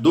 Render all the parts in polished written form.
2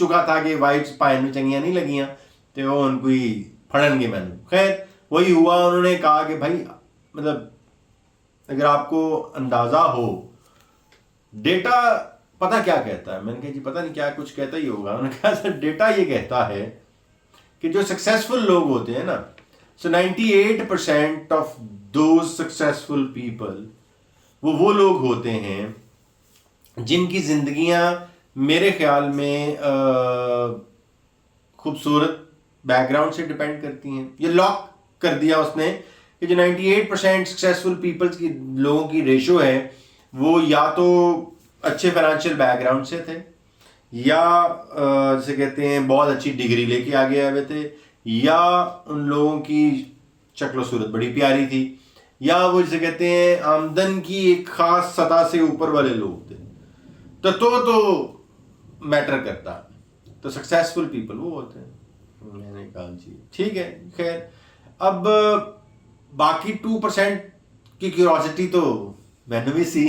چکا تھا کہ وائٹس پائن میں چنگیاں نہیں لگیاں تو وہ ان کو ہی پھڑن گے میں نے. خیر وہی ہوا. انہوں نے کہا کہ بھائی مطلب اگر آپ کو اندازہ ہو ڈیٹا پتہ کیا کہتا ہے. میں نے کہا جی پتہ نہیں کیا کچھ کہتا ہی ہوگا. انہوں نے کہا سر ڈیٹا یہ کہتا ہے کہ جو سکسیزفل لوگ ہوتے ہیں نا, سو 98% آف دوز سکسیزفل پیپل وہ لوگ ہوتے ہیں جن کی زندگیاں میرے خیال میں خوبصورت بیک گراؤنڈ سے ڈپینڈ کرتی ہیں. یہ لاک کر دیا اس نے کہ جو 98% سکسیزفل پیپلز کی لوگوں کی ریشو ہے وہ یا تو اچھے فائنینشیل بیک گراؤنڈ سے تھے, یا جسے کہتے ہیں بہت اچھی ڈگری لے کے آگے آئے ہوئے تھے, یا ان لوگوں کی شکل و صورت بڑی پیاری تھی, یا وہ جسے کہتے ہیں آمدن کی ایک خاص سطح سے اوپر والے لوگ تھے. تو میٹر کرتا. تو سکسیزفل پیپل وہ ہوتے ہیں. میں نے کہا جی ٹھیک ہے. خیر اب باقی 2% کی کیوریوسٹی تو میں نے بھی سی.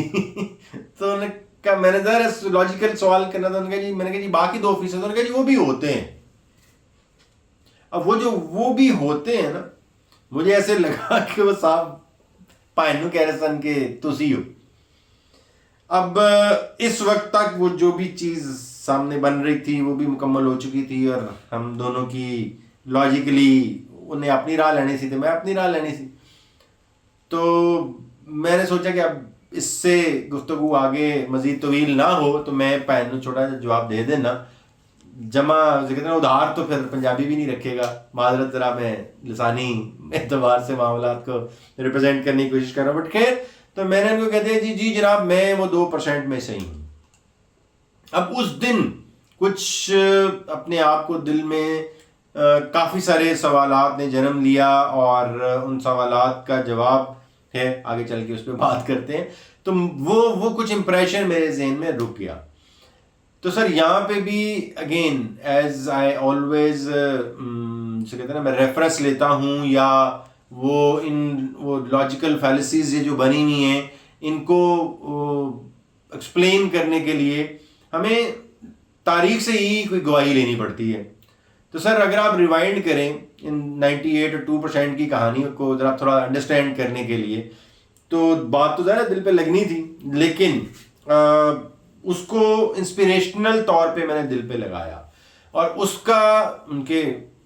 تو میں نے ذرا لاجیکل سوال کرنا تھا. میں نے کہا جی باقی 2%. انہوں نے کہا جی وہ بھی ہوتے ہیں. اب وہ بھی ہوتے ہیں نا, مجھے ایسے لگا کہ وہ صاحب پائنو کہہ رہے سن کہ تسی ہو. اب اس وقت تک وہ جو بھی چیز سامنے بن رہی تھی وہ بھی مکمل ہو چکی تھی, اور ہم دونوں کی لاجیکلی انہیں اپنی راہ لینی سی تو میں اپنی راہ لینی سی. تو میں نے سوچا کہ اب اس سے گفتگو آگے مزید طویل نہ ہو تو میں پہنو چھوٹا سا جواب دے دینا. جمع کہتے ہیں ادھار تو پھر پنجابی بھی نہیں رکھے گا. معذرت ذرا میں لسانی اعتبار سے معاملات کو ریپرزینٹ کرنے کی کوشش کر رہا ہوں. بٹ خیر تو میں نے ان کو کہتے ہیں جی جناب میں وہ 2% میں سے ہی ہوں. اب اس دن کچھ اپنے آپ کو دل میں کافی سارے سوالات نے جنم لیا, اور ان سوالات کا جواب ہے آگے چل کے اس پہ بات کرتے ہیں. تو وہ کچھ امپریشن میرے ذہن میں رک گیا. تو سر یہاں پہ بھی اگین ایز آئی آلویز جسے کہتے ہیں نا میں ریفرنس لیتا ہوں, یا وہ لاجیکل فیلسیز یہ جو بنی ہوئی ہیں ان کو ایکسپلین کرنے کے لیے ہمیں تاریخ سے ہی کوئی گواہی لینی پڑتی ہے. تو سر اگر آپ ریوائنڈ کریں ان 98 اور 2% کی کہانی کو ذرا تھوڑا انڈرسٹینڈ کرنے کے لیے, تو بات تو ذرا دل پہ لگنی تھی, لیکن اس کو انسپریشنل طور پہ میں نے دل پہ لگایا. اور اس کا ان کے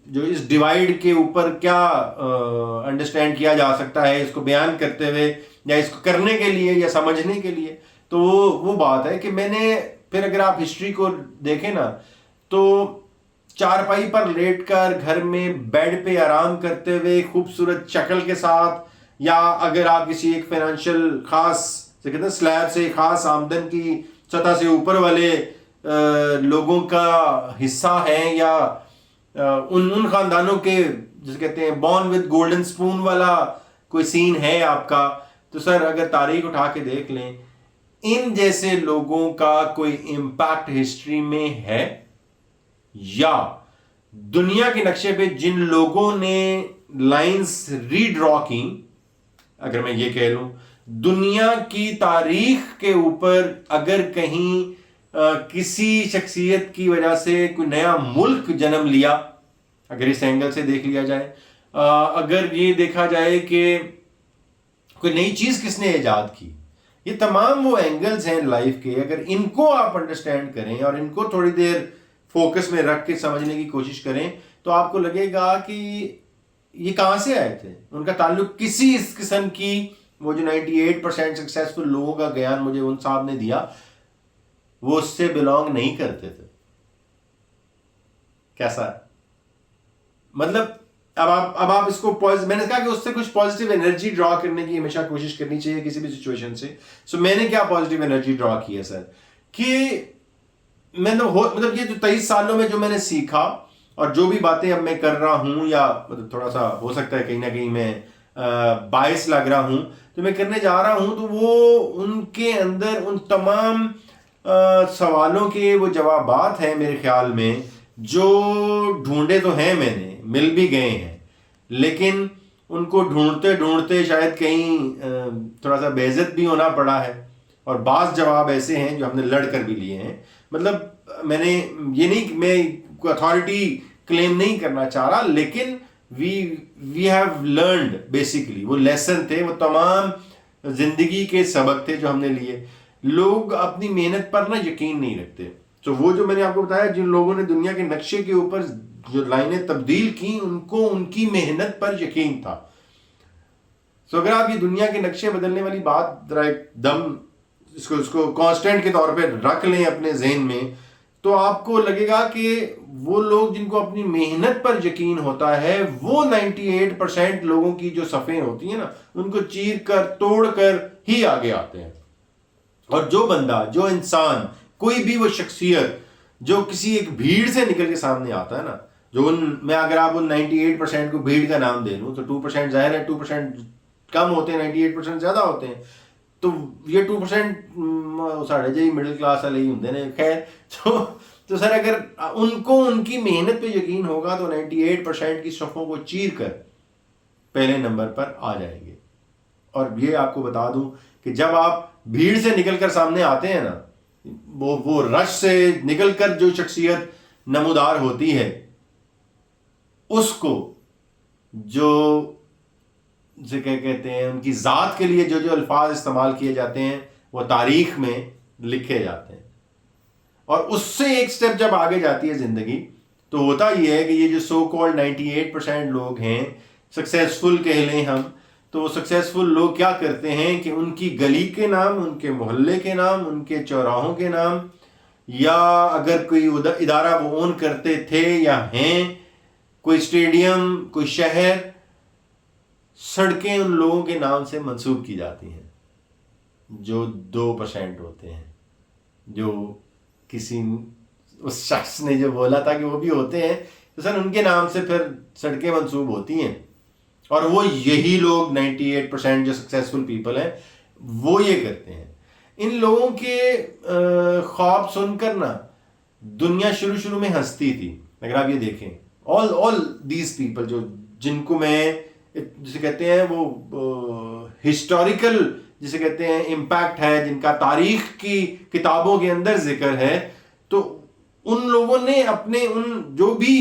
جو اس ڈیوائیڈ کے اوپر کیا انڈرسٹینڈ کیا جا سکتا ہے اس کو بیان کرتے ہوئے, یا اس کو کرنے کے لیے یا سمجھنے کے لیے, تو وہ بات ہے کہ میں نے پھر اگر آپ ہسٹری کو دیکھیں نا تو چارپائی پر لیٹ کر گھر میں بیڈ پہ آرام کرتے ہوئے خوبصورت شکل کے ساتھ, یا اگر آپ کسی ایک فائنینشیل خاص کہتے ہیں سلیب سے خاص آمدن کی سطح سے اوپر والے لوگوں کا حصہ ہیں, یا ان خاندانوں کے جسے کہتے ہیں بورن وتھ گولڈن سپون والا کوئی سین ہے آپ کا, تو سر اگر تاریخ اٹھا کے دیکھ لیں ان جیسے لوگوں کا کوئی امپیکٹ ہسٹری میں ہے, یا دنیا کے نقشے پہ جن لوگوں نے لائنز ری ڈرا کی, اگر میں یہ کہہ لوں دنیا کی تاریخ کے اوپر اگر کہیں کسی شخصیت کی وجہ سے کوئی نیا ملک جنم لیا, اگر اس اینگل سے دیکھ لیا جائے, اگر یہ دیکھا جائے کہ کوئی نئی چیز کس نے ایجاد کی, یہ تمام وہ اینگلز ہیں لائف کے, اگر ان کو آپ انڈرسٹینڈ کریں اور ان کو تھوڑی دیر فوکس میں رکھ کے سمجھنے کی کوشش کریں تو آپ کو لگے گا کہ یہ کہاں سے آئے تھے. ان کا تعلق کسی اس قسم کی وہ جو 98% سکسیسفل لوگوں کا گیان مجھے ان صاحب نے دیا وہ اس سے بلانگ نہیں کرتے تھے. کیسا مطلب اب آپ اس کو میں نے کہا کہ اس سے کچھ پازیٹیو انرجی ڈرا کرنے کی ہمیشہ کوشش کرنی چاہیے کسی بھی سچویشن سے. سو میں نے کیا پازیٹیو انرجی ڈرا کی ہے سر, کہ میں نے مطلب یہ جو 23 سالوں میں جو میں نے سیکھا اور جو بھی باتیں اب میں کر رہا ہوں, یا مطلب تھوڑا سا ہو سکتا ہے کہیں نہ کہیں میں باعث لگ رہا ہوں تو میں کرنے جا رہا ہوں, تو وہ ان کے اندر ان تمام سوالوں کے وہ جوابات ہیں میرے خیال میں جو ڈھونڈے تو ہیں, میں نے مل بھی گئے ہیں, لیکن ان کو ڈھونڈتے شاید کہیں تھوڑا سا بے عزت بھی ہونا پڑا ہے, اور بعض جواب ایسے ہیں جو ہم نے لڑ کر بھی لیے ہیں. مطلب میں نے یہ نہیں کہ میں کوئی اتھارٹی کلیم نہیں کرنا چاہ رہا, لیکن وی ہیو لرنڈ بیسیکلی, وہ لیسن تھے, وہ تمام زندگی کے سبق تھے جو ہم نے لیے. لوگ اپنی محنت پر نا یقین نہیں رکھتے. تو وہ جو میں نے آپ کو بتایا, جن لوگوں نے دنیا کے نقشے کے اوپر جو لائنیں تبدیل کی, ان کو ان کی محنت پر یقین تھا. سو اگر آپ یہ دنیا کے نقشے بدلنے والی بات ذرا ایک دم اس کو کانسٹنٹ کے طور پہ رکھ لیں اپنے ذہن میں, تو آپ کو لگے گا کہ وہ لوگ جن کو اپنی محنت پر یقین ہوتا ہے, وہ 98% لوگوں کی جو صفیں ہوتی ہیں نا, ان کو چیر کر توڑ کر ہی آگے آتے ہیں. اور جو بندہ, جو انسان, کوئی بھی وہ شخصیت جو کسی ایک بھیڑ سے نکل کے سامنے آتا ہے نا, جو میں اگر آپ ان 98% کو بھیڑ کا نام دے لوں تو 2% ظاہر ہے 2% کم ہوتے ہیں, 98% زیادہ ہوتے ہیں. تو یہ 2% ساڑھے جی مڈل کلاس والے ہی ہوتے ہیں. خیر, تو سر اگر ان کو ان کی محنت پہ یقین ہوگا تو 98% کی صفوں کو چیر کر پہلے نمبر پر آ جائیں گے. اور یہ آپ کو بتا دوں کہ جب آپ بھیڑ سے نکل کر سامنے آتے ہیں نا, وہ رش سے نکل کر جو شخصیت نمودار ہوتی ہے, اس کو جو جسے کہتے ہیں ان کی ذات کے لیے جو الفاظ استعمال کیے جاتے ہیں وہ تاریخ میں لکھے جاتے ہیں. اور اس سے ایک سٹیپ جب آگے جاتی ہے زندگی, تو ہوتا یہ ہے کہ یہ جو سو کالڈ 98% لوگ ہیں, سکسیسفل کہہ لیں ہم, تو وہ سکسیسفل لوگ کیا کرتے ہیں کہ ان کی گلی کے نام, ان کے محلے کے نام, ان کے چوراہوں کے نام, یا اگر کوئی ادارہ وہ اون کرتے تھے یا ہیں, کوئی اسٹیڈیم, کوئی شہر, سڑکیں ان لوگوں کے نام سے منسوب کی جاتی ہیں جو 2% ہوتے ہیں, جو کسی اس شخص نے جو بولا تھا کہ وہ بھی ہوتے ہیں, تو سر ان کے نام سے پھر سڑکیں منسوب ہوتی ہیں. اور وہ یہی لوگ 98% جو سکسیسفل پیپل ہیں وہ یہ کرتے ہیں. ان لوگوں کے خواب سن کر نا دنیا شروع میں ہنستی تھی. اگر آپ یہ دیکھیں, all these people جو جن کو میں جسے کہتے ہیں وہ ہسٹوریکل جسے کہتے ہیں امپیکٹ ہے, جن کا تاریخ کی کتابوں کے اندر ذکر ہے, تو ان لوگوں نے اپنے ان جو بھی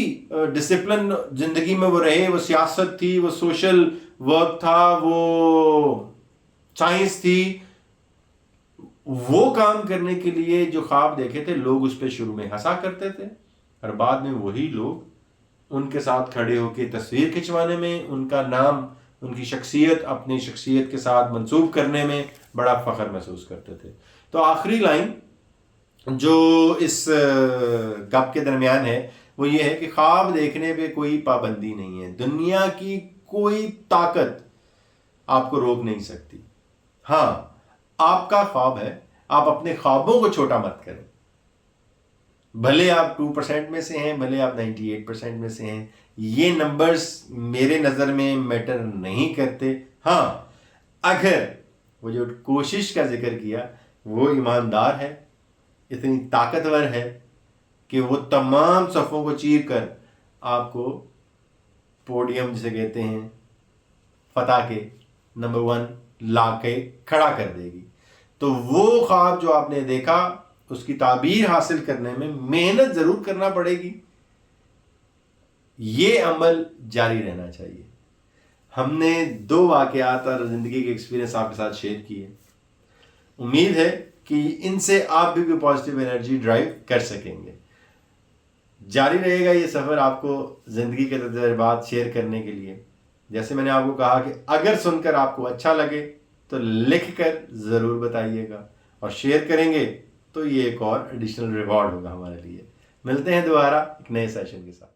ڈسپلن زندگی میں وہ رہے, وہ سیاست تھی, وہ سوشل ورک تھا, وہ سائنس تھی, وہ کام کرنے کے لیے جو خواب دیکھے تھے, لوگ اس پہ شروع میں ہنسا کرتے تھے, اور بعد میں وہی لوگ ان کے ساتھ کھڑے ہو کے تصویر کھنچوانے میں, ان کا نام, ان کی شخصیت اپنی شخصیت کے ساتھ منسوب کرنے میں بڑا فخر محسوس کرتے تھے. تو آخری لائن جو اس گپ کے درمیان ہے وہ یہ ہے کہ خواب دیکھنے پہ کوئی پابندی نہیں ہے, دنیا کی کوئی طاقت آپ کو روک نہیں سکتی. ہاں, آپ کا خواب ہے, آپ اپنے خوابوں کو چھوٹا مت کریں. بھلے آپ 2% میں سے ہیں, بھلے آپ 98% میں سے ہیں, یہ نمبرز میرے نظر میں میٹر نہیں کرتے. ہاں, اگر وہ جو کوشش کا ذکر کیا وہ ایماندار ہے, اتنی طاقتور ہے کہ وہ تمام صفوں کو چیر کر آپ کو پوڈیم جسے کہتے ہیں فتح کے نمبر 1 لا کے کھڑا کر دے گی. تو وہ خواب جو آپ نے دیکھا, اس کی تعبیر حاصل کرنے میں محنت ضرور کرنا پڑے گی. یہ عمل جاری رہنا چاہیے. ہم نے 2 واقعات اور زندگی کے ایکسپیرینس آپ کے ساتھ شیئر کیے. امید ہے کہ ان سے آپ بھی کوئی پازیٹیو انرجی ڈرائیو کر سکیں گے. جاری رہے گا یہ سفر آپ کو زندگی کے تجربات شیئر کرنے کے لیے. جیسے میں نے آپ کو کہا کہ اگر سن کر آپ کو اچھا لگے تو لکھ کر ضرور بتائیے گا, اور شیئر کریں گے تو یہ ایک اور ایڈیشنل ریوارڈ ہوگا ہمارے لیے. ملتے ہیں دوبارہ ایک نئے سیشن کے ساتھ.